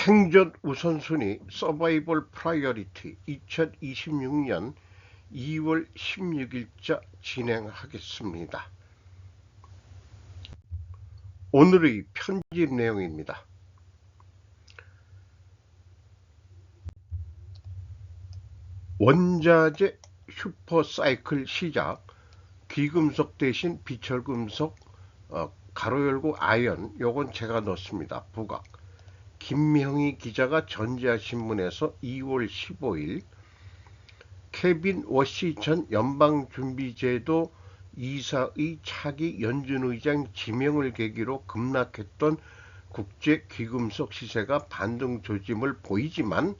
생존 우선순위 서바이벌 프라이어리티 2026년 2월 16일자 진행하겠습니다. 오늘의 편집 내용입니다. 원자재 슈퍼사이클 시작, 귀금속 대신 비철금속, 가로 열고 아연, 요건 제가 넣습니다. 부각. 김명희 기자가 전자신문에서 2월 15일 케빈 워시 전 연방준비제도 이사의 차기 연준의장 지명을 계기로 급락했던 국제귀금속 시세가 반등 조짐을 보이지만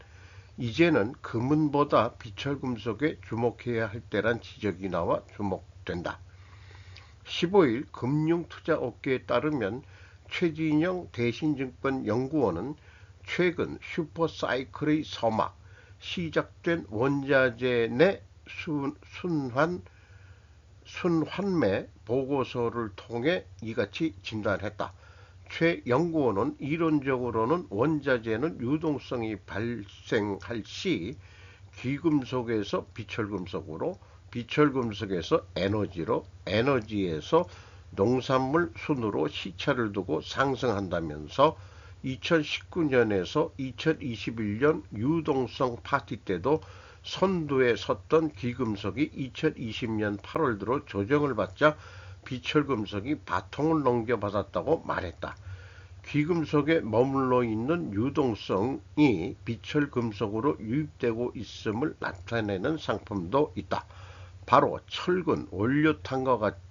이제는 금은보다 비철금속에 주목해야 할 때란 지적이 나와 주목된다. 15일 금융투자업계에 따르면 최진영 대신증권연구원은 최근 슈퍼사이클의 서막, 시작된 원자재 내 순환매 보고서를 통해 이같이 진단했다. 최 연구원은 이론적으로는 원자재는 유동성이 발생할 시 귀금속에서 비철금속으로, 비철금속에서 에너지로, 에너지에서 농산물 순으로 시차를 두고 상승한다면서 2019년에서 2021년 유동성 파티 때도 선두에 섰던 귀금속이 2020년 8월 들어 조정을 받자 비철금속이 바통을 넘겨받았다고 말했다. 귀금속에 머물러 있는 유동성이 비철금속으로 유입되고 있음을 나타내는 상품도 있다. 바로 철근, 원료탄과 같게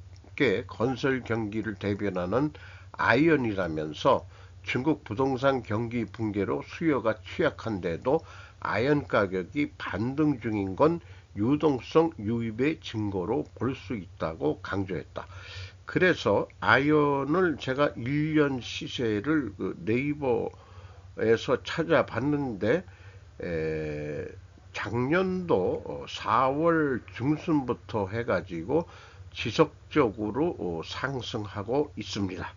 건설 경기를 대변하는 아연이라면서 중국 부동산 경기 붕괴로 수요가 취약한데도 아연 가격이 반등 중인 건 유동성 유입의 증거로 볼 수 있다고 강조했다. 그래서 아연을 제가 1년 시세를 네이버에서 찾아봤는데 작년도 4월 중순부터 해가지고 지속적으로 상승하고 있습니다.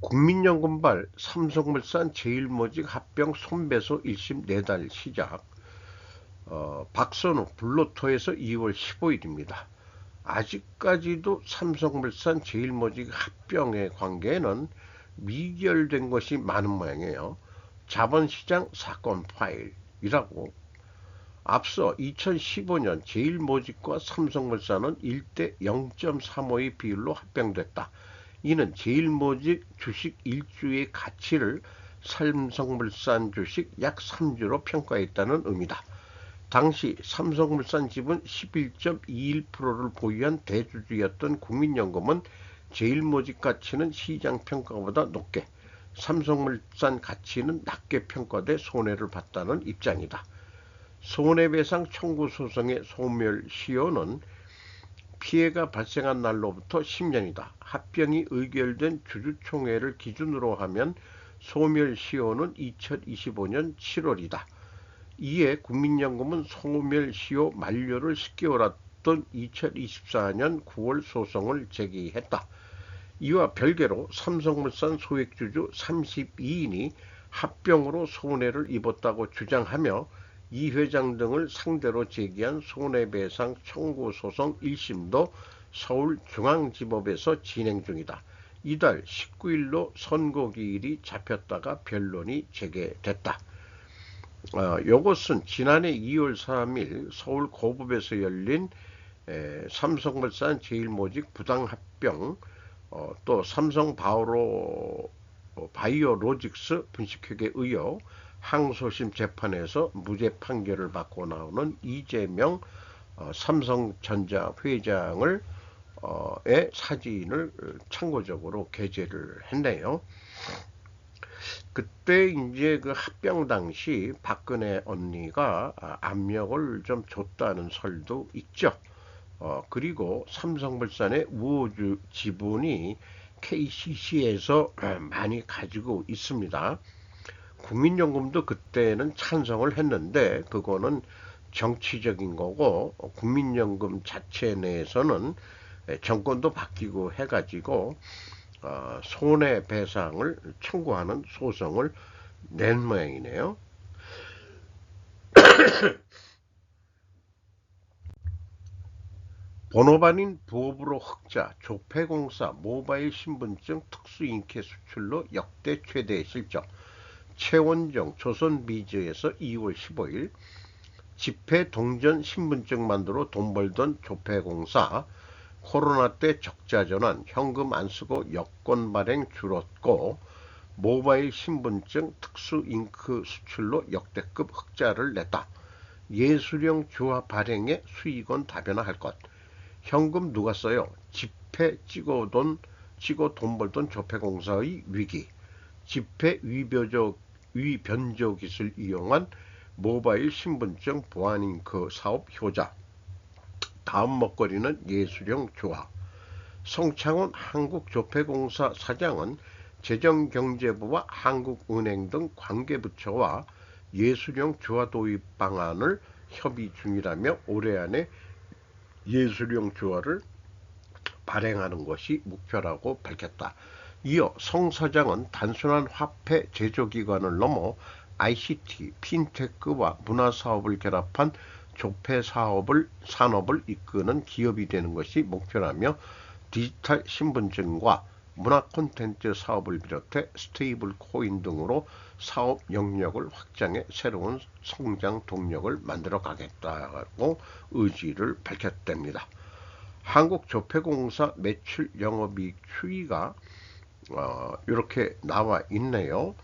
국민연금발 삼성물산 제일모직 합병 손배소 1심 내달 시작. 박선우 블로터에서 2월 15일입니다. 아직까지도 삼성물산 제일모직 합병의 관계는 미결된 것이 많은 모양이에요. 자본시장 사건 파일이라고. 앞서 2015년 제일모직과 삼성물산은 1대 0.35의 비율로 합병됐다. 이는 제일모직 주식 1주의 가치를 삼성물산 주식 약 3주로 평가했다는 의미다. 당시 삼성물산 지분 11.21%를 보유한 대주주였던 국민연금은 제일모직 가치는 시장 평가보다 높게, 삼성물산 가치는 낮게 평가돼 손해를 봤다는 입장이다. 손해배상 청구 소송의 소멸시효는 피해가 발생한 날로부터 10년이다. 합병이 의결된 주주총회를 기준으로 하면 소멸시효는 2025년 7월이다. 이에 국민연금은 소멸시효 만료를 10개월 앞둔 2024년 9월 소송을 제기했다. 이와 별개로 삼성물산 소액주주 32인이 합병으로 손해를 입었다고 주장하며 이 회장 등을 상대로 제기한 손해배상 청구 소송 1심도 서울중앙지법에서 진행 중이다. 이달 19일로 선고기일이 잡혔다가 변론이 재개됐다. 이것은 지난해 2월 3일 서울 고법에서 열린 삼성물산 제일모직 부당합병, 또 삼성 바이오로직스 분식회계 의혹 항소심 재판에서 무죄 판결을 받고 나오는 이재명 삼성전자 회장을 의 사진을 참고적으로 게재를 했네요. 그때 이제 그 합병 당시 박근혜 언니가 압력을 좀 줬다는 설도 있죠. 그리고 삼성물산의 우호주 지분이 KCC에서 많이 가지고 있습니다. 국민연금도 그때는 찬성을 했는데 그거는 정치적인 거고, 국민연금 자체 내에서는 정권도 바뀌고 해가지고 손해배상을 청구하는 소송을 낸 모양이네요. 번호반인 부업으로 흑자, 조폐공사 모바일 신분증 특수인계 수출로 역대 최대 실적. 최원정 조선비즈에서 2월 15일 집회 동전 신분증 만들어 돈 벌던 조폐공사, 코로나 때 적자 전환, 현금 안 쓰고 여권 발행 줄었고 모바일 신분증 특수 잉크 수출로 역대급 흑자를 냈다. 예술형 주화 발행에 수익원 다변화할 것. 현금 누가 써요? 집회 찍어 돈 벌던 조폐공사의 위기. 집회 위변조 기술 이용한 모바일 신분증 보안 잉크 사업 효자. 다음 먹거리는 예술형 조화. 성창훈 한국조폐공사 사장은 재정경제부와 한국은행 등 관계부처와 예술형 주화 도입 방안을 협의 중이라며 올해 안에 예술형 주화를 발행하는 것이 목표라고 밝혔다. 이어 성 사장은 단순한 화폐 제조기관을 넘어 ICT, 핀테크와 문화사업을 결합한 조폐 산업을 이끄는 기업이 되는 것이 목표라며 디지털 신분증과 문화 콘텐츠 사업을 비롯해 스테이블 코인 등으로 사업 영역을 확장해 새로운 성장 동력을 만들어 가겠다고 의지를 밝혔답니다. 한국조폐공사 매출 영업이익 추이가 이렇게 나와 있네요.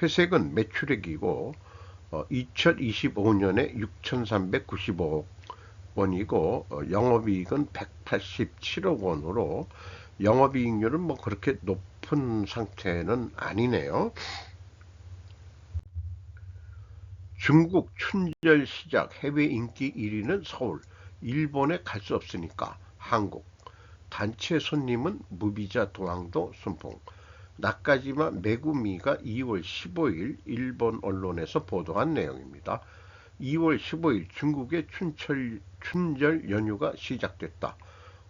회색은 매출액이고 2025년에 6,395억 원이고 영업이익은 187억 원으로 영업이익률은 뭐 그렇게 높은 상태는 아니네요. 중국 춘절 시작 해외 인기 1위는 서울. 일본에 갈 수 없으니까 한국. 단체 손님은 무비자 도항도 순풍. 나카지마 메구미가 2월 15일 일본 언론에서 보도한 내용입니다. 2월 15일 중국의 춘절 연휴가 시작됐다.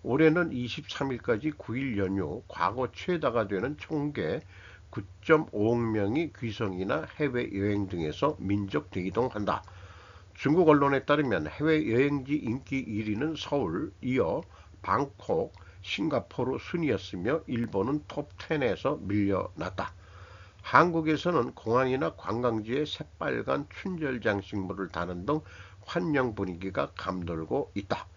올해는 23일까지 9일 연휴, 과거 최다가 되는 총계 9.5억 명이 귀성이나 해외여행 등에서 민족 대이동한다. 중국 언론에 따르면 해외여행지 인기 1위는 서울, 이어 방콕, 싱가포르 순이었으며 일본은 톱10에서 밀려났다. 한국에서는 공항이나 관광지에 새빨간 춘절 장식물을 다는 등 환영 분위기가 감돌고 있다.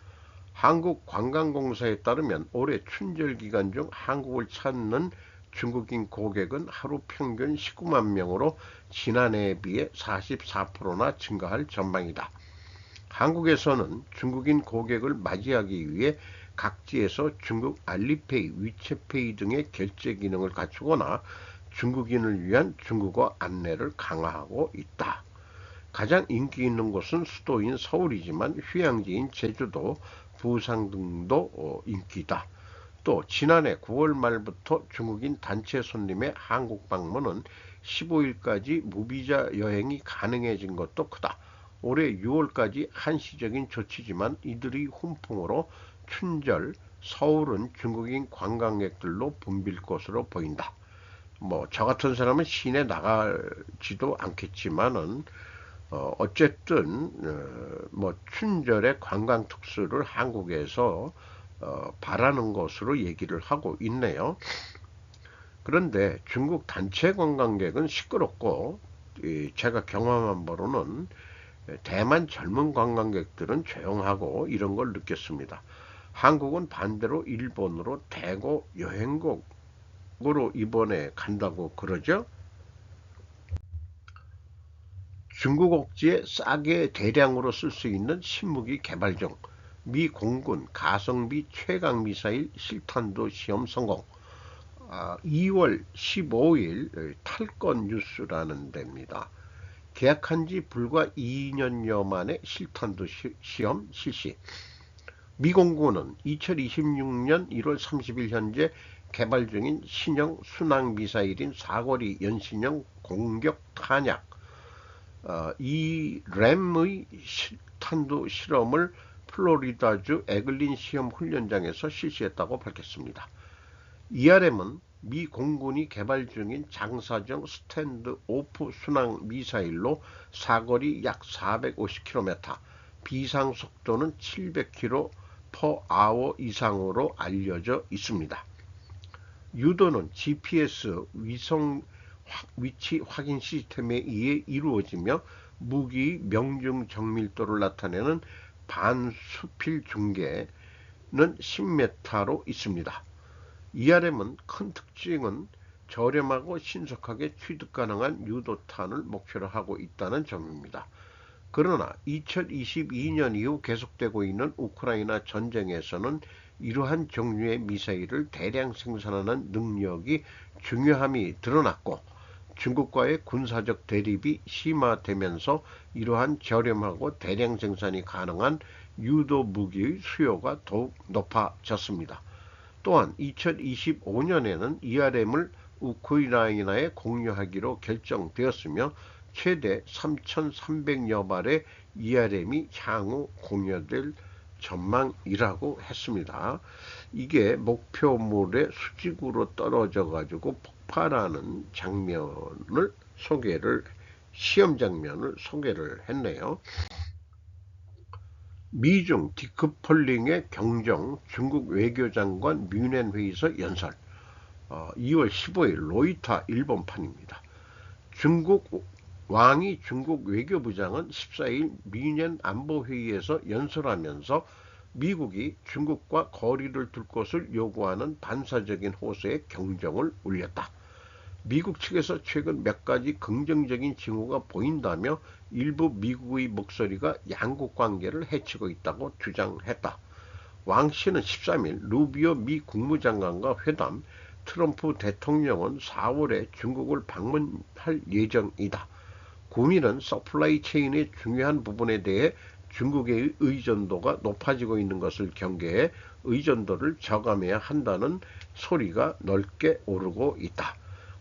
한국관광공사에 따르면 올해 춘절 기간 중 한국을 찾는 중국인 고객은 하루 평균 19만 명으로 지난해에 비해 44%나 증가할 전망이다. 한국에서는 중국인 고객을 맞이하기 위해 각지에서 중국 알리페이, 위챗페이 등의 결제 기능을 갖추거나 중국인을 위한 중국어 안내를 강화하고 있다. 가장 인기 있는 곳은 수도인 서울이지만 휴양지인 제주도, 부산 등도 인기다. 또 지난해 9월 말부터 중국인 단체 손님의 한국 방문은 15일까지 무비자 여행이 가능해진 것도 크다. 올해 6월까지 한시적인 조치지만 이들이 훈풍으로 춘절 서울은 중국인 관광객들로 붐빌 것으로 보인다. 뭐 저 같은 사람은 시내 나가지도 않겠지만은 어쨌든 뭐 춘절의 관광 특수를 한국에서 바라는 것으로 얘기를 하고 있네요. 그런데 중국 단체 관광객은 시끄럽고 제가 경험한 바로는 대만 젊은 관광객들은 조용하고 이런 걸 느꼈습니다. 한국은 반대로 일본으로 대거 여행국으로 이번에 간다고 그러죠. 중국 억지에 싸게 대량으로 쓸 수 있는 신무기 개발 중. 미 공군 가성비 최강 미사일 실탄도 시험 성공. 2월 15일 탈건 뉴스라는 데입니다. 계약한 지 불과 2년여 만에 실탄도 시험 실시. 미 공군은 2026년 1월 30일 현재 개발 중인 신형 순항 미사일인 사거리 연신형 공격 탄약 이 램의 탄도 실험을 플로리다주 에글린 시험 훈련장에서 실시했다고 밝혔습니다. ERM은 미 공군이 개발 중인 장사정 스탠드 오프 순항 미사일로 사거리 약 450km, 비상 속도는 700km/h 이상으로 알려져 있습니다. 유도는 GPS 위성 위치 확인 시스템에 의해 이루어지며 무기 명중 정밀도를 나타내는 반수필 중계는 10m로 있습니다. ERM은 큰 특징은 저렴하고 신속하게 취득 가능한 유도탄을 목표로 하고 있다는 점입니다. 그러나 2022년 이후 계속되고 있는 우크라이나 전쟁에서는 이러한 종류의 미사일을 대량 생산하는 능력이 중요함이 드러났고, 중국과의 군사적 대립이 심화되면서 이러한 저렴하고 대량 생산이 가능한 유도 무기의 수요가 더욱 높아졌습니다. 또한 2025년에는 ERM을 우크라이나에 공유하기로 결정되었으며 최대 3,300여 발의 ERM이 향후 공유될 전망이라고 했습니다. 이게 목표물의 수직으로 떨어져 가지고 폭발하는 장면을 시험 장면을 소개를 했네요. 미중 디커플링의 경정, 중국 외교장관 뮌헨 회의서 연설. 2월 15일 로이터 일본판입니다. 왕이 중국 외교부장은 14일 뮌헨 안보회의에서 연설하면서 미국이 중국과 거리를 둘 것을 요구하는 반사적인 호소에 경종을 울렸다. 미국 측에서 최근 몇 가지 긍정적인 징후가 보인다며 일부 미국의 목소리가 양국 관계를 해치고 있다고 주장했다. 왕 씨는 13일 루비오 미 국무장관과 회담, 트럼프 대통령은 4월에 중국을 방문할 예정이다. 구민은 서플라이 체인의 중요한 부분에 대해 중국의 의존도가 높아지고 있는 것을 경계해 의존도를 저감해야 한다는 소리가 넓게 오르고 있다.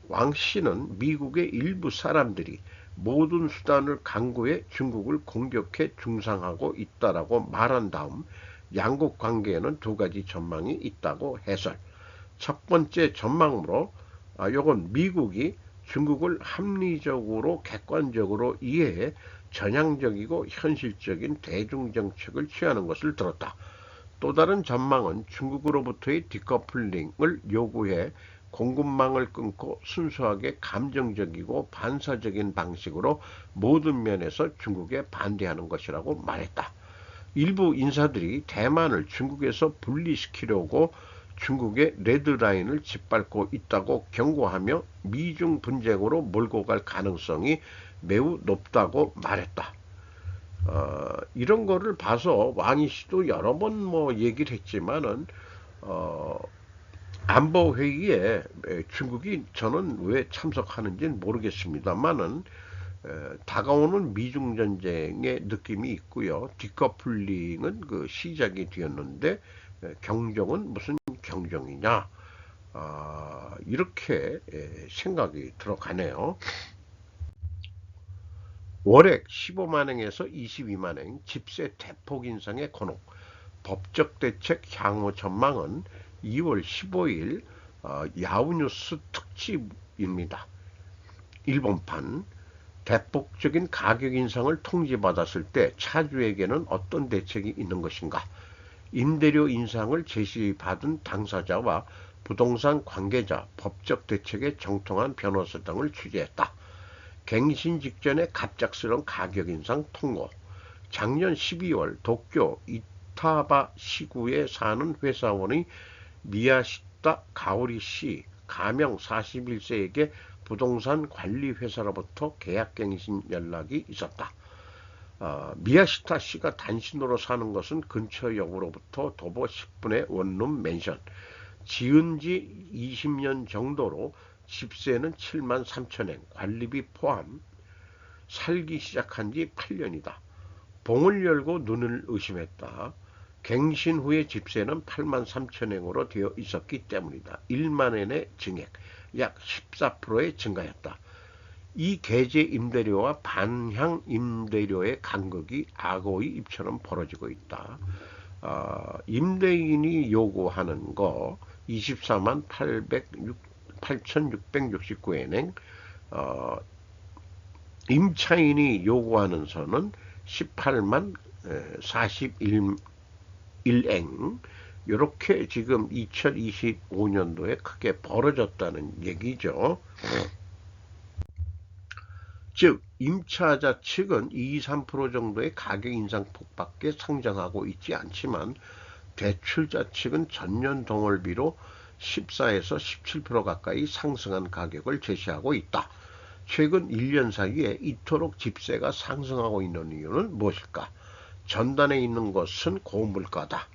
왕 씨는 미국의 일부 사람들이 모든 수단을 강구해 중국을 공격해 중상하고 있다라고 말한 다음 양국 관계에는 두 가지 전망이 있다고 해설. 첫 번째 전망으로 이건 미국이 중국을 합리적으로 객관적으로 이해해 전향적이고 현실적인 대중정책을 취하는 것을 들었다. 또 다른 전망은 중국으로부터의 디커플링을 요구해 공급망을 끊고 순수하게 감정적이고 반사적인 방식으로 모든 면에서 중국에 반대하는 것이라고 말했다. 일부 인사들이 대만을 중국에서 분리시키려고 중국의 레드라인을 짓밟고 있다고 경고하며 미중 분쟁으로 몰고 갈 가능성이 매우 높다고 말했다. 이런 거를 봐서 왕이 씨도 여러 번 얘기를 했지만은 안보 회의에 중국이 저는 왜 참석하는지는 모르겠습니다만은 다가오는 미중 전쟁의 느낌이 있고요. 디커플링은 그 시작이 되었는데 경종은 무슨 경종이냐? 이렇게 생각이 들어가네요. 월액 15만행에서 22만행 집세 대폭 인상의 권혹, 법적 대책 향후 전망은 2월 15일 야후뉴스 특집입니다. 일본판. 대폭적인 가격 인상을 통지받았을 때 차주에게는 어떤 대책이 있는 것인가? 임대료 인상을 제시받은 당사자와 부동산 관계자, 법적 대책에 정통한 변호사 등을 취재했다. 갱신 직전에 갑작스러운 가격 인상 통고. 작년 12월 도쿄 이타바시구에 사는 회사원의 미야시타 가오리 씨, 가명 41세에게 부동산 관리 회사로부터 계약갱신 연락이 있었다. 미야시타 씨가 단신으로 사는 것은 근처역으로부터 도보 10분의 원룸 맨션. 지은 지 20년 정도로 집세는 7만 3천엔, 관리비 포함. 살기 시작한 지 8년이다. 봉을 열고 눈을 의심했다. 갱신 후의 집세는 8만 3천엔으로 되어 있었기 때문이다. 1만엔의 증액, 약 14%의 증가였다. 이 계제 임대료와 반향 임대료의 간극이 악어의 입처럼 벌어지고 있다. 임대인이 요구하는 거, 24만 8,669엔행, 임차인이 요구하는 선은 18만 41eng, 이렇게 지금 2025년도에 크게 벌어졌다는 얘기죠. 즉 임차자 측은 2~3% 정도의 가격 인상폭밖에 상정하고 있지 않지만 대출자 측은 전년 동월비로 14에서 17% 가까이 상승한 가격을 제시하고 있다. 최근 1년 사이에 이토록 집세가 상승하고 있는 이유는 무엇일까? 전단에 있는 것은 고물가다.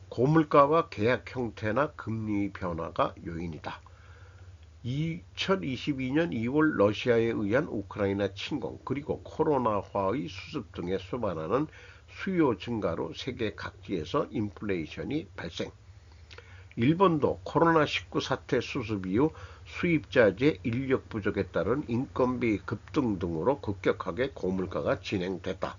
고물가와 계약 형태나 금리 변화가 요인이다. 2022년 2월 러시아에 의한 우크라이나 침공 그리고 코로나화의 수습 등에 수반하는 수요 증가로 세계 각지에서 인플레이션이 발생. 일본도 코로나19 사태 수습 이후 수입자재 인력 부족에 따른 인건비 급등 등으로 급격하게 고물가가 진행됐다.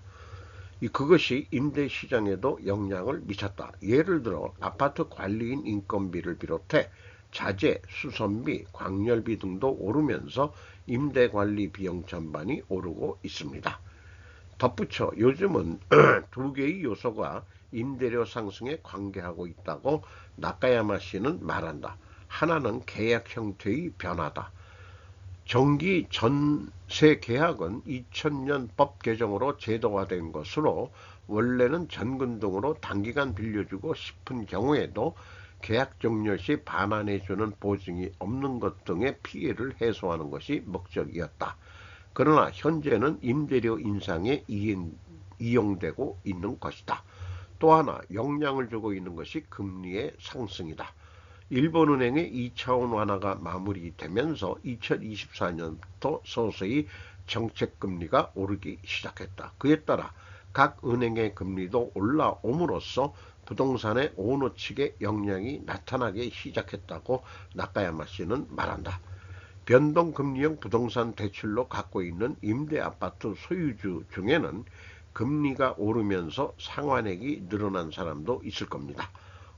그것이 임대 시장에도 영향을 미쳤다. 예를 들어 아파트 관리인 인건비를 비롯해 자재, 수선비, 광열비 등도 오르면서 임대관리 비용 전반이 오르고 있습니다. 덧붙여 요즘은 두 개의 요소가 임대료 상승에 관계하고 있다고 나카야마 씨는 말한다. 하나는 계약 형태의 변화다. 정기 전세 계약은 2000년 법 개정으로 제도화된 것으로 원래는 전금 등으로 단기간 빌려주고 싶은 경우에도 계약 종료 시 반환해주는 보증이 없는 것 등의 피해를 해소하는 것이 목적이었다. 그러나 현재는 임대료 인상에 이용되고 있는 것이다. 또 하나 영향을 주고 있는 것이 금리의 상승이다. 일본은행의 2차원 완화가 마무리되면서 2024년부터 서서히 정책금리가 오르기 시작했다. 그에 따라 각 은행의 금리도 올라옴으로써 부동산의 오너 측에 영향이 나타나기 시작했다고 나카야마 씨는 말한다. 변동금리형 부동산 대출로 갖고 있는 임대아파트 소유주 중에는 금리가 오르면서 상환액이 늘어난 사람도 있을 겁니다.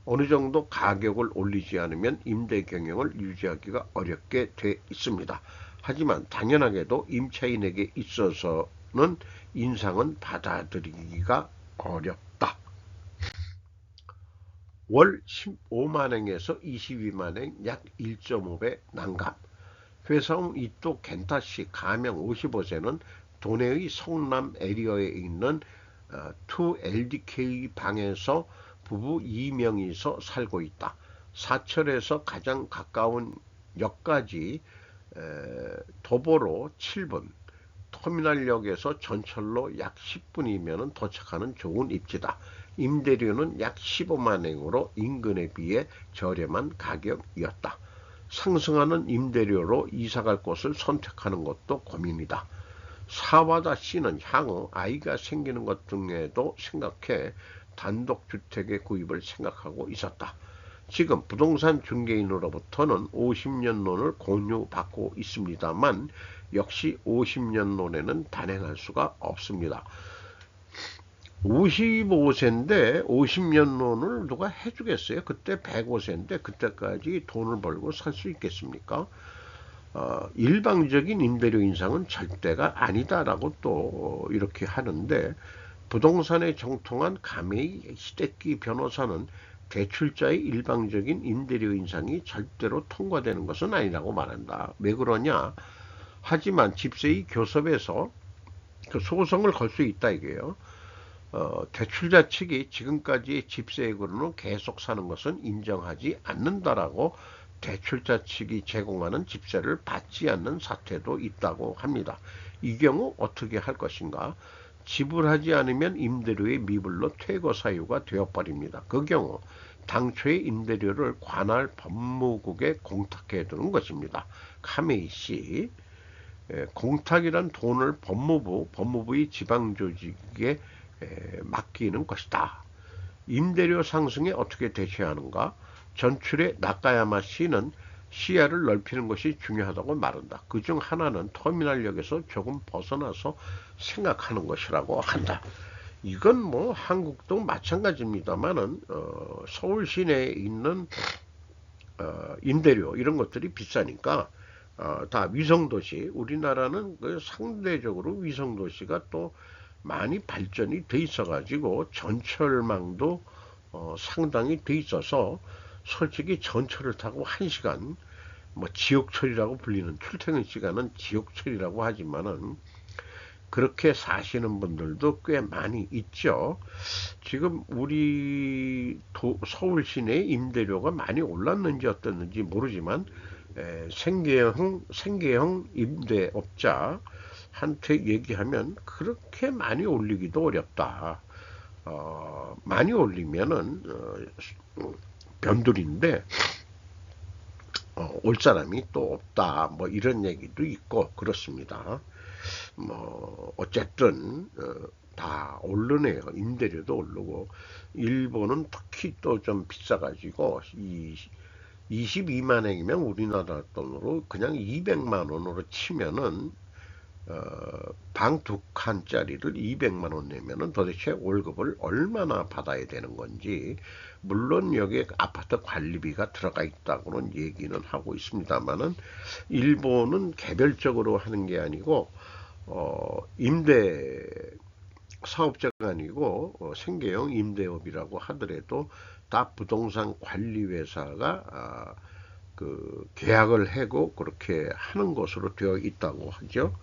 어느 정도 가격을 올리지 않으면 임대 경영을 유지하기가 어렵게 돼 있습니다. 하지만 당연하게도 임차인에게 있어서는 인상은 받아들이기가 어렵다. 월 15만행에서 22만행 약 1.5배 난감. 회사원 이토 겐타시 가명 55세는 도내의 성남 에리어에 있는 2LDK 방에서 부부 2명이서 살고 있다. 사철에서 가장 가까운 역까지 도보로 7분, 터미널역에서 전철로 약 10분이면 도착하는 좋은 입지다. 임대료는 약 15만행으로 인근에 비해 저렴한 가격이었다. 상승하는 임대료로 이사갈 곳을 선택하는 것도 고민이다. 사와다 씨는 향후 아이가 생기는 것 등에도 생각해 단독주택의 구입을 생각하고 있었다. 지금 부동산 중개인으로부터는 50년론을 공유받고 있습니다만 역시 50년론에는 단행할 수가 없습니다. 55세인데 50년론을 누가 해주겠어요? 그때 105세인데 그때까지 돈을 벌고 살 수 있겠습니까? 일방적인 임대료 인상은 절대가 아니다라고 또 이렇게 하는데 부동산에 정통한 가메이 히데키 변호사는 대출자의 일방적인 임대료 인상이 절대로 통과되는 것은 아니라고 말한다. 왜 그러냐? 하지만 집세의 교섭에서 그 소송을 걸 수 있다 이게요. 대출자 측이 지금까지의 집세액으로는 계속 사는 것은 인정하지 않는다라고 대출자 측이 제공하는 집세를 받지 않는 사태도 있다고 합니다. 이 경우 어떻게 할 것인가? 지불하지 않으면 임대료의 미불로 퇴거 사유가 되어버립니다. 그 경우 당초의 임대료를 관할 법무국에 공탁해 두는 것입니다. 카메이 씨, 공탁이란 돈을 법무부의 지방조직에 맡기는 것이다. 임대료 상승에 어떻게 대처하는가? 전출의 나카야마 씨는 시야를 넓히는 것이 중요하다고 말한다. 그중 하나는 터미널역에서 조금 벗어나서 생각하는 것이라고 한다. 이건 뭐 한국도 마찬가지입니다만은 서울 시내에 있는 임대료 이런 것들이 비싸니까 다 위성도시, 우리나라는 그 상대적으로 위성도시가 또 많이 발전이 돼 있어 가지고 전철망도 상당히 돼 있어서 솔직히 전철을 타고 1시간, 뭐 지옥철이라고 불리는 출퇴근 시간은 지옥철이라고 하지만은 그렇게 사시는 분들도 꽤 많이 있죠. 지금 우리 서울 시내 임대료가 많이 올랐는지 어떻는지 모르지만 생계형 임대업자한테 얘기하면 그렇게 많이 올리기도 어렵다. 많이 올리면은 변두리인데 올 사람이 또 없다. 뭐 이런 얘기도 있고 그렇습니다. 뭐 어쨌든 다 오르네요. 임대료도 오르고 일본은 특히 또 좀 비싸가지고 22만 원이면 우리나라 돈으로 그냥 200만 원으로 치면은 방 두 칸짜리를 200만 원 내면은 도대체 월급을 얼마나 받아야 되는 건지, 물론 여기에 아파트 관리비가 들어가 있다고는 얘기는 하고 있습니다만은 일본은 개별적으로 하는 게 아니고 임대 사업자가 아니고 생계형 임대업이라고 하더라도 다 부동산 관리 회사가 그 계약을 하고 그렇게 하는 것으로 되어 있다고 하죠.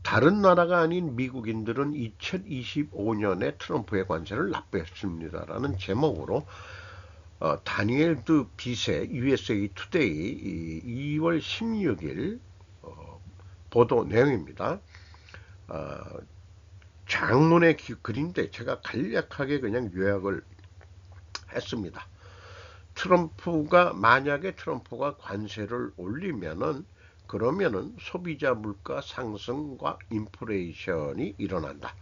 다른 나라가 아닌 미국인들은 2025년에 트럼프의 관세를 납부했습니다라는 제목으로 다니엘 드 빛의 USA 투데이 2월 16일 보도 내용입니다. 장문의 글인데 제가 간략하게 그냥 요약을 했습니다. 만약에 트럼프가 관세를 올리면은 그러면은 소비자 물가 상승과 인플레이션이 일어난다.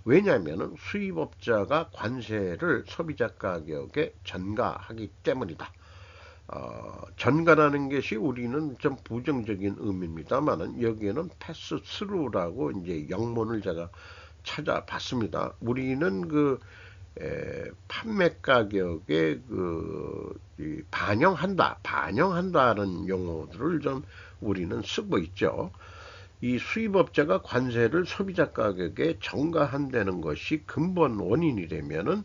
왜냐하면 수입업자가 관세를 소비자 가격에 전가하기 때문이다. 전가라는 것이 우리는 좀 부정적인 의미입니다만은 여기에는 패스 스루라고 이제 영문을 제가 찾아봤습니다. 우리는 그 판매 가격에 반영한다는 용어들을 좀 우리는 쓰고 있죠. 이 수입업자가 관세를 소비자 가격에 전가한다는 것이 근본 원인이 되면은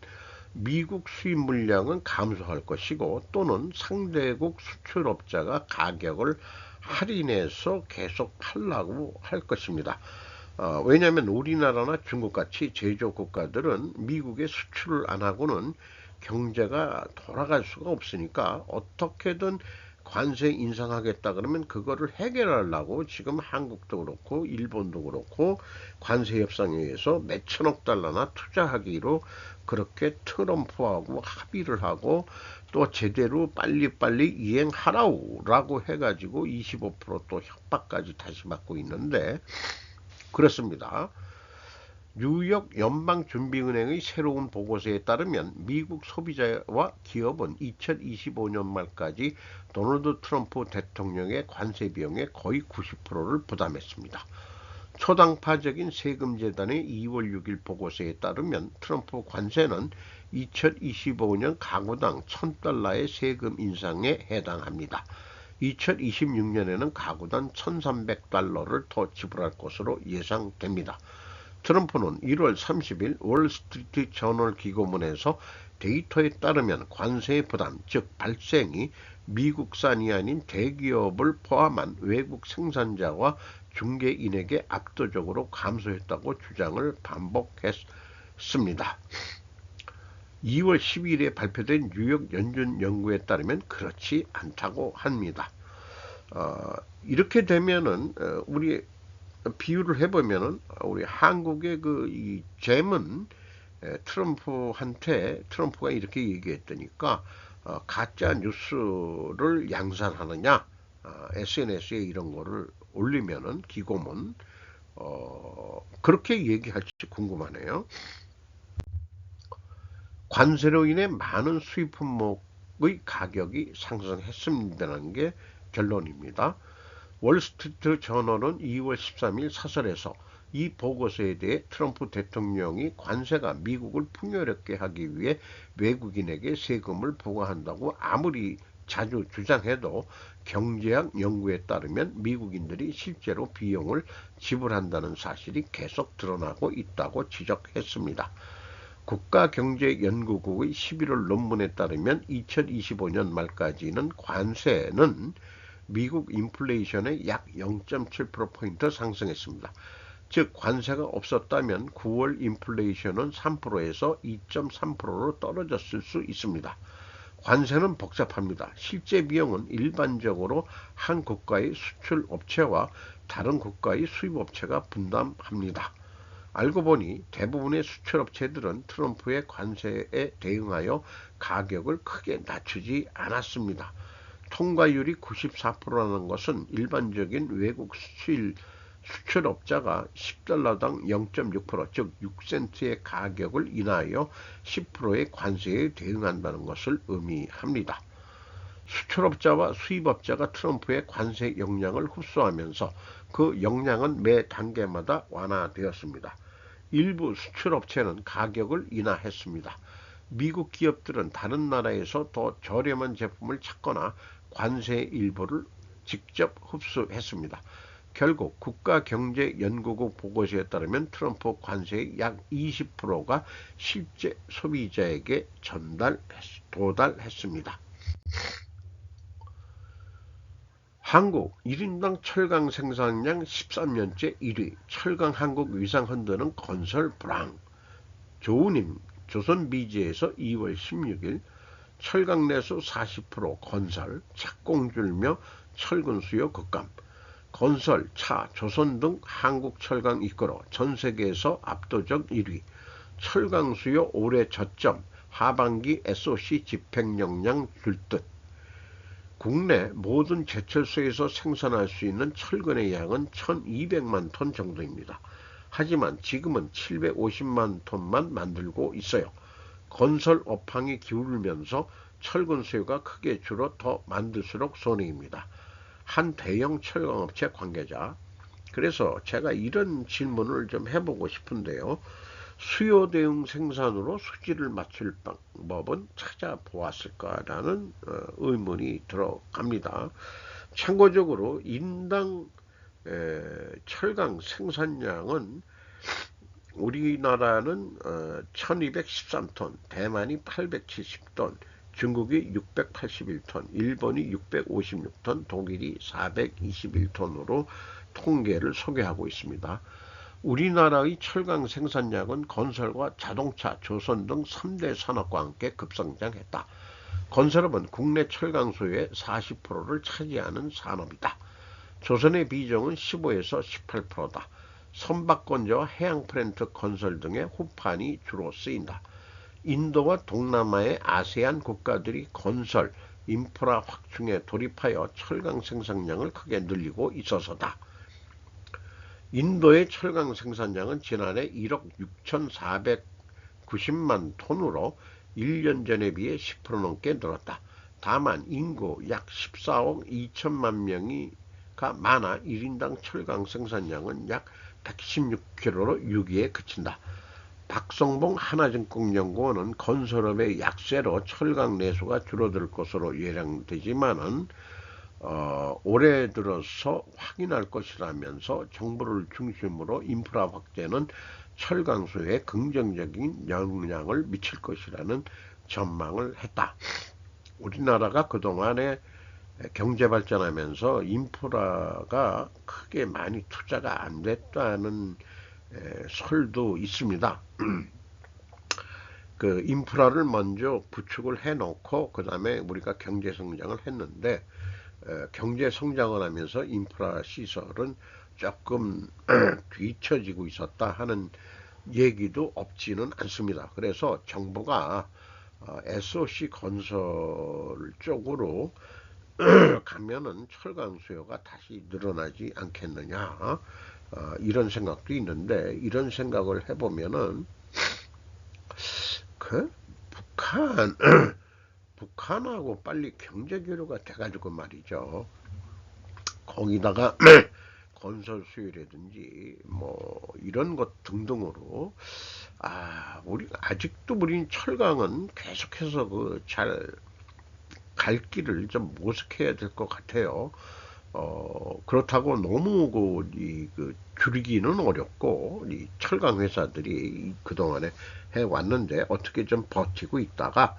미국 수입 물량은 감소할 것이고 또는 상대국 수출업자가 가격을 할인해서 계속 팔라고 할 것입니다. 왜냐하면 우리나라나 중국같이 제조업 국가들은 미국에 수출을 안 하고는 경제가 돌아갈 수가 없으니까 어떻게든 관세 인상하겠다 그러면 그거를 해결하려고 지금 한국도 그렇고 일본도 그렇고 관세 협상에 의해서 몇천억 달러나 투자하기로 그렇게 트럼프하고 합의를 하고 또 제대로 빨리빨리 이행하라고 해가지고 25%또 협박까지 다시 받고 있는데 그렇습니다. 뉴욕 연방준비은행의 새로운 보고서에 따르면 미국 소비자와 기업은 2025년 말까지 도널드 트럼프 대통령의 관세 비용의 거의 90%를 부담했습니다. 초당파적인 세금재단의 2월 6일 보고서에 따르면 트럼프 관세는 2025년 가구당 $1,000의 세금 인상에 해당합니다. 2026년에는 가구당 $1,300를 더 지불할 것으로 예상됩니다. 트럼프는 1월 30일 월스트리트 저널 기고문에서 데이터에 따르면 관세 부담, 즉 발생이 미국산이 아닌 대기업을 포함한 외국 생산자와 중개인에게 압도적으로 감소했다고 주장을 반복했습니다. 2월 12일에 발표된 뉴욕 연준 연구에 따르면 그렇지 않다고 합니다. 이렇게 되면은 우리 비유를 해보면은 우리 한국의 이 잼은 트럼프가 이렇게 얘기했다니까 가짜 뉴스를 양산하느냐, SNS에 이런 거를 올리면은 기고문 그렇게 얘기할지 궁금하네요. 관세로 인해 많은 수입 품목의 가격이 상승했습니다는 게 결론입니다. 월스트리트 저널은 2월 13일 사설에서 이 보고서에 대해 트럼프 대통령이 관세가 미국을 풍요롭게 하기 위해 외국인에게 세금을 부과한다고 아무리 자주 주장해도 경제학 연구에 따르면 미국인들이 실제로 비용을 지불한다는 사실이 계속 드러나고 있다고 지적했습니다. 국가경제연구국의 11월 논문에 따르면 2025년 말까지는 관세는 미국 인플레이션의 약 0.7%포인트 상승했습니다. 즉 관세가 없었다면 9월 인플레이션은 3%에서 2.3%로 떨어졌을 수 있습니다. 관세는 복잡합니다. 실제 비용은 일반적으로 한 국가의 수출업체와 다른 국가의 수입업체가 분담합니다. 알고 보니 대부분의 수출업체들은 트럼프의 관세에 대응하여 가격을 크게 낮추지 않았습니다. 통과율이 94%라는 것은 일반적인 외국 수출업자가 10달러당 0.6%, 즉 6센트의 가격을 인하여 10%의 관세에 대응한다는 것을 의미합니다. 수출업자와 수입업자가 트럼프의 관세 역량을 흡수하면서 그 역량은 매 단계마다 완화되었습니다. 일부 수출업체는 가격을 인하했습니다. 미국 기업들은 다른 나라에서 더 저렴한 제품을 찾거나 관세의 일부를 직접 흡수했습니다. 결국 국가경제연구국 보고서에 따르면 트럼프 관세의 약 20%가 실제 소비자에게 도달했습니다. 한국 1인당 철강 생산량 13년째 1위, 철강 한국 위상 흔드는 건설 불황. 조우님, 조선비지에서 2월 16일 철강 내수 40% 건설, 착공 줄며 철근 수요 급감. 건설, 차, 조선 등 한국 철강 이끌어 전 세계에서 압도적 1위. 철강 수요 올해 저점, 하반기 SOC 집행 역량 줄듯. 국내 모든 제철소에서 생산할 수 있는 철근의 양은 1200만 톤 정도입니다. 하지만 지금은 750만 톤만 만들고 있어요. 건설 업황이 기울면서 철근 수요가 크게 줄어 더 만들수록 손해입니다. 한 대형 철강업체 관계자, 그래서 제가 이런 질문을 좀 해보고 싶은데요. 수요 대응 생산으로 수지를 맞출 방법은 찾아보았을까라는 의문이 들어갑니다. 참고적으로 인당 철강 생산량은 우리나라는 1213톤, 대만이 870톤, 중국이 681톤, 일본이 656톤, 독일이 421톤으로 통계를 소개하고 있습니다. 우리나라의 철강 생산량은 건설과 자동차, 조선 등 3대 산업과 함께 급성장했다. 건설업은 국내 철강 수요의 40%를 차지하는 산업이다. 조선의 비중은 15에서 18%다. 선박건조와 해양 플랜트 건설 등의 후판이 주로 쓰인다. 인도와 동남아의 아세안 국가들이 건설, 인프라 확충에 돌입하여 철강 생산량을 크게 늘리고 있어서다. 인도의 철강 생산량은 지난해 1억 6,490만 톤으로 1년 전에 비해 10% 넘게 늘었다. 다만 인구 약 14억 2천만 명이가 많아 1인당 철강 생산량은 약 116kg로 6위에 그친다. 박성봉 하나증권연구원은 건설업의 약세로 철강 내수가 줄어들 것으로 예상되지만은 올해 들어서 확인할 것이라면서 정부를 중심으로 인프라 확대는 철강 수요에 긍정적인 영향을 미칠 것이라는 전망을 했다. 우리나라가 그동안에 경제 발전하면서 인프라가 크게 많이 투자가 안 됐다는 설도 있습니다. 그 인프라를 먼저 구축을 해놓고 그 다음에 우리가 경제 성장을 했는데 경제 성장을 하면서 인프라 시설은 조금 뒤처지고 있었다 하는 얘기도 없지는 않습니다. 그래서 정부가 SOC 건설 쪽으로 가면은 철강 수요가 다시 늘어나지 않겠느냐 이런 생각도 있는데, 이런 생각을 해보면은 그 북한하고 빨리 경제 교류가 돼가지고 말이죠. 거기다가 건설 수요라든지 뭐 이런 것 등등으로 우리 아직도 우리 철강은 계속해서 그 잘 갈 길을 좀 모색해야 될 것 같아요. 그렇다고 너무 그 줄이기는 어렵고, 이 철강 회사들이 그동안에 해왔는데, 어떻게 좀 버티고 있다가,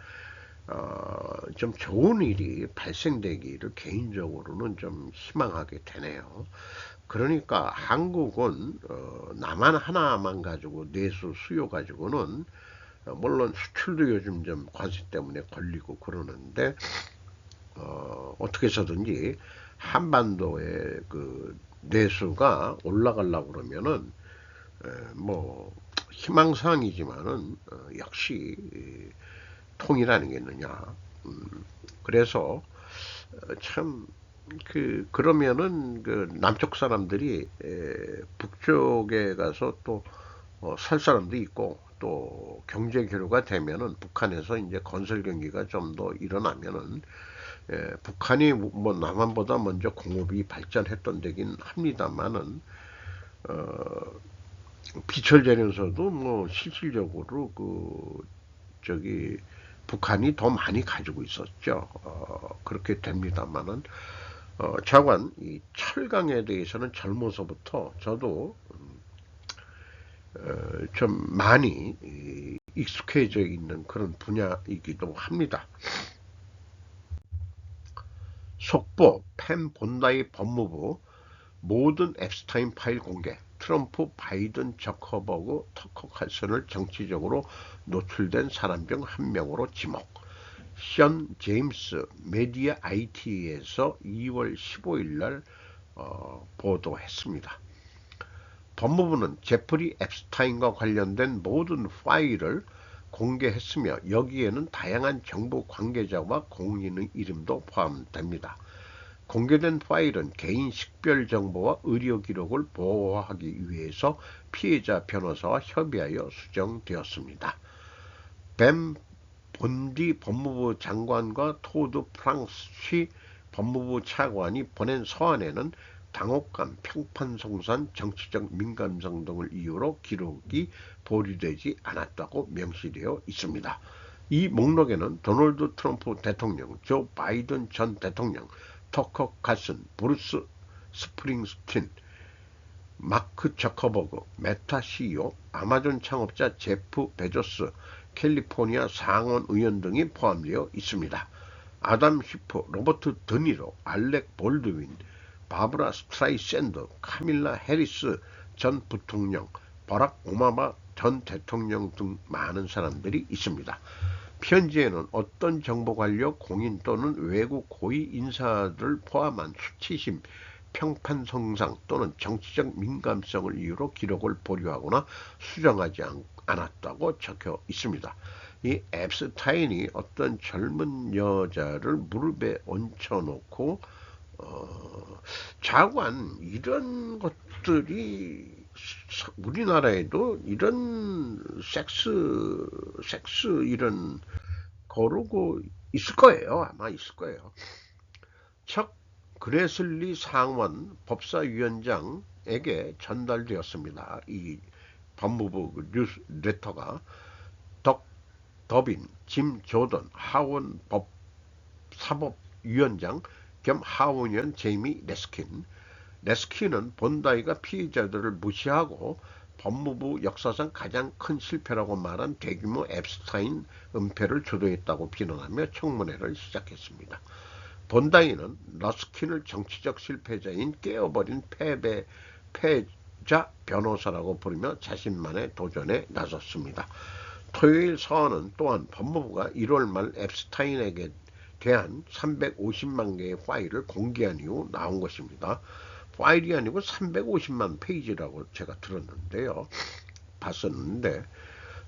좀 좋은 일이 발생되기를 개인적으로는 좀 희망하게 되네요. 그러니까 한국은, 나만 하나만 가지고, 내수 수요 가지고는, 물론 수출도 요즘 좀 관세 때문에 걸리고 그러는데, 어떻게 해서든지 한반도의 그 내수가 올라가려고 그러면은 뭐 희망사항이지만은 역시 통일 아니겠느냐. 그래서 참 그러면은 그 남쪽 사람들이 북쪽에 가서 또 살 사람도 있고 또 경제 교류가 되면은 북한에서 이제 건설 경기가 좀 더 일어나면은 북한이 뭐 남한보다 먼저 공업이 발전했던 데긴 합니다만은 비철 재련소도 뭐 실질적으로 그 저기 북한이 더 많이 가지고 있었죠. 그렇게 됩니다만은 차관 이 철강에 대해서는 젊어서부터 저도 좀 많이 익숙해져 있는 그런 분야이기도 합니다. 속보 펜 본다이 법무부 모든 앱스타인 파일 공개, 트럼프, 바이든, 저커버그, 터커 칼슨을 정치적으로 노출된 사람 중 한 명으로 지목. 션 제임스 메디아 IT에서 2월 15일 날 보도했습니다. 법무부는 제프리 앱스타인과 관련된 모든 파일을 공개했으며 여기에는 다양한 정부 관계자와 공인의 이름도 포함됩니다. 공개된 파일은 개인 식별 정보와 의료 기록을 보호하기 위해서 피해자 변호사와 협의하여 수정되었습니다. 뱀 본디 법무부 장관과 토드 프랑스시 법무부 차관이 보낸 서한에는 당혹감, 평판성산, 정치적 민감성 등을 이유로 기록이 보류되지 않았다고 명시되어 있습니다. 이 목록에는 도널드 트럼프 대통령, 조 바이든 전 대통령, 터커 칼슨, 브루스 스프링스틴, 마크 저커버그, 메타 CEO, 아마존 창업자 제프 베조스, 캘리포니아 상원 의원 등이 포함되어 있습니다. 아담 슈퍼, 로버트 드니로, 알렉 볼드윈, 바브라 스트라이샌더, 카밀라 해리스 전 부통령, 버락 오바마 전 대통령 등 많은 사람들이 있습니다. 편지에는 어떤 정보관료, 공인 또는 외국 고위 인사들을 포함한 수치심, 평판성상 또는 정치적 민감성을 이유로 기록을 보류하거나 수정하지 않았다고 적혀 있습니다. 이 앱스타인이 어떤 젊은 여자를 무릎에 얹혀놓고 자관 이런 것들이 우리나라에도 이런 섹스 이런 거르고 있을 거예요. 아마 있을 거예요. 척 그레슬리 상원 법사위원장에게 전달되었습니다. 이 법무부 뉴스 레터가 덕 더빈, 짐 조던, 하원 사법위원장 겸 하원의원 제이미 레스킨은 본다이가 피해자들을 무시하고 법무부 역사상 가장 큰 실패라고 말한 대규모 앱스타인 은폐를 주도했다고 비난하며 청문회를 시작했습니다. 본다이는 러스킨을 정치적 실패자인 깨어버린 패자 변호사라고 부르며 자신만의 도전에 나섰습니다. 토요일 서한은 또한 법무부가 1월 말 앱스타인에게 대한 350만 개의 파일을 공개한 이후 나온 것입니다. 파일이 아니고 350만 페이지라고 제가 들었는데요. 봤었는데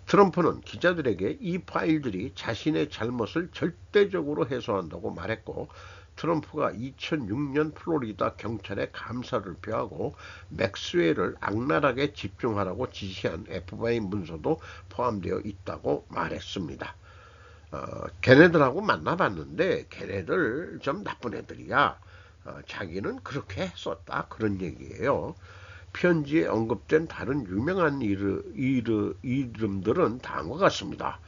트럼프는 기자들에게 이 파일들이 자신의 잘못을 절대적으로 해소한다고 말했고 트럼프가 2006년 플로리다 경찰에 감사를 표하고 맥스웰을 악랄하게 집중하라고 지시한 FBI 문서도 포함되어 있다고 말했습니다. 걔네들하고 만나봤는데 걔네들 좀 나쁜 애들이야. 자기는 그렇게 했었다 그런 얘기예요. 편지에 언급된 다른 유명한 이름들은 다음과 같습니다.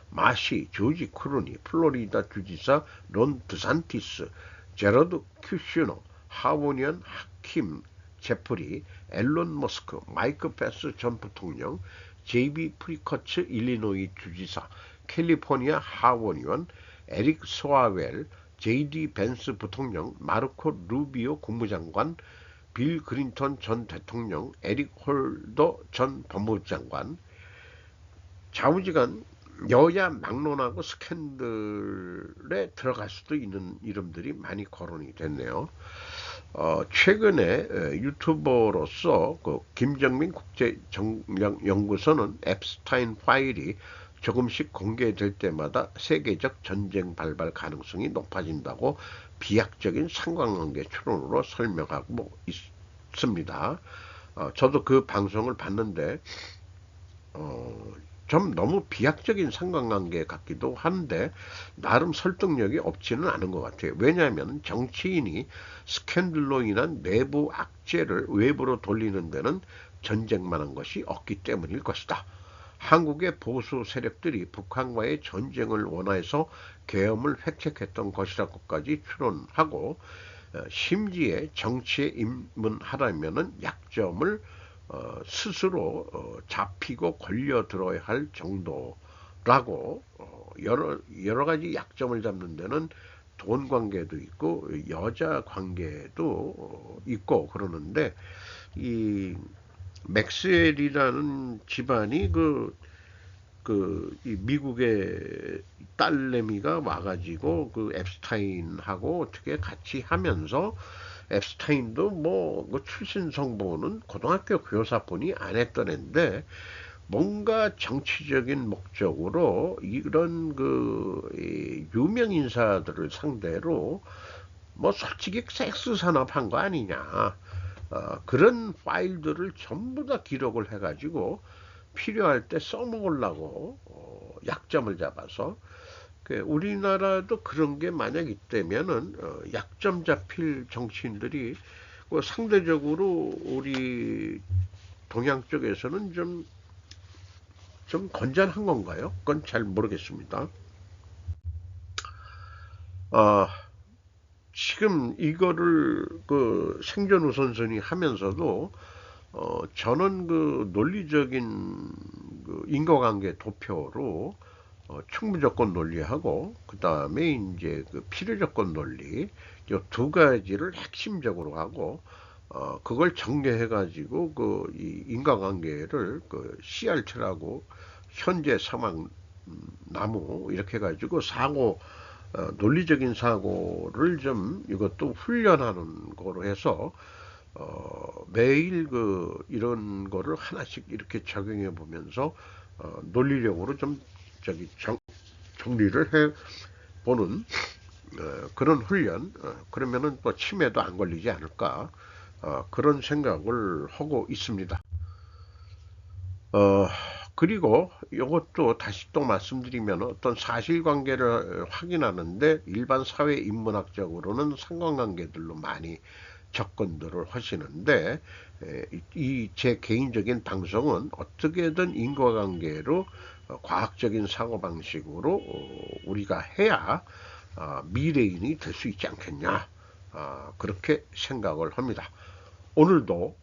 마시, 조지 크루니, 플로리다 주지사 론 드산티스, 제러드 큐슈너, 하원의원 하킴 제프리, 앨런 머스크, 마이크 펜스 전 부통령, 제이비 프리커츠 일리노이 주지사, 캘리포니아 하원의원, 에릭 소아웰, 제이디 벤스 부통령, 마르코 루비오 국무장관, 빌 클린턴 전 대통령, 에릭 홀더 전 법무장관. 좌우지간 여야 막론하고 스캔들에 들어갈 수도 있는 이름들이 많이 거론이 됐네요. 최근에 유튜버로서 그 김정민 국제정연구소는 앱스타인 파일이 조금씩 공개될 때마다 세계적 전쟁 발발 가능성이 높아진다고 비약적인 상관관계 추론으로 설명하고 있습니다. 저도 그 방송을 봤는데 좀 너무 비약적인 상관관계 같기도 한데 나름 설득력이 없지는 않은 것 같아요. 왜냐하면 정치인이 스캔들로 인한 내부 악재를 외부로 돌리는 데는 전쟁만한 것이 없기 때문일 것이다. 한국의 보수 세력들이 북한과의 전쟁을 원해서 계엄을 획책했던 것이라고까지 추론하고 심지어 정치에 입문하려면 약점을 스스로 잡히고 걸려들어야 할 정도라고 여러 가지 약점을 잡는 데는 돈 관계도 있고 여자 관계도 있고 그러는데 이 맥스웰이라는 집안이 이 미국의 딸내미가 와가지고 그 앱스타인하고 어떻게 같이 하면서 앱스타인도 뭐 출신 성보는 고등학교 교사뿐이 안 했던 애인데 뭔가 정치적인 목적으로 이런 유명 인사들을 상대로 뭐 솔직히 섹스 산업한 거 아니냐. 그런 파일들을 전부 다 기록을 해가지고 필요할 때 써먹으려고 약점을 잡아서 우리나라도 그런 게 만약 있다면은 약점 잡힐 정치인들이 상대적으로 우리 동양 쪽에서는 좀 건전한 건가요? 그건 잘 모르겠습니다. 아, 지금 이거를 생존 우선순위 하면서도 저는 논리적인 인과관계 도표로 충분조건 논리하고 그 다음에 이제 필요조건 논리 이 두 가지를 핵심적으로 하고 그걸 정리해 가지고 이 인과관계를 CRT라고 현재 상황 나무 이렇게 해 가지고 논리적인 사고를 좀 이것도 훈련하는 거로 해서 매일 이런 거를 하나씩 이렇게 적용해 보면서 논리적으로 좀 정리를 해 보는 그런 훈련. 그러면은 또 치매도 안 걸리지 않을까 그런 생각을 하고 있습니다. 어, 그리고 이것도 다시 또 말씀드리면 어떤 사실관계를 확인하는데 일반 사회 인문학적으로는 상관관계들로 많이 접근들을 하시는데 이 제 개인적인 방송은 어떻게든 인과관계로 과학적인 사고방식으로 우리가 해야 미래인이 될 수 있지 않겠냐 그렇게 생각을 합니다. 오늘도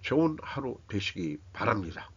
좋은 하루 되시기 바랍니다.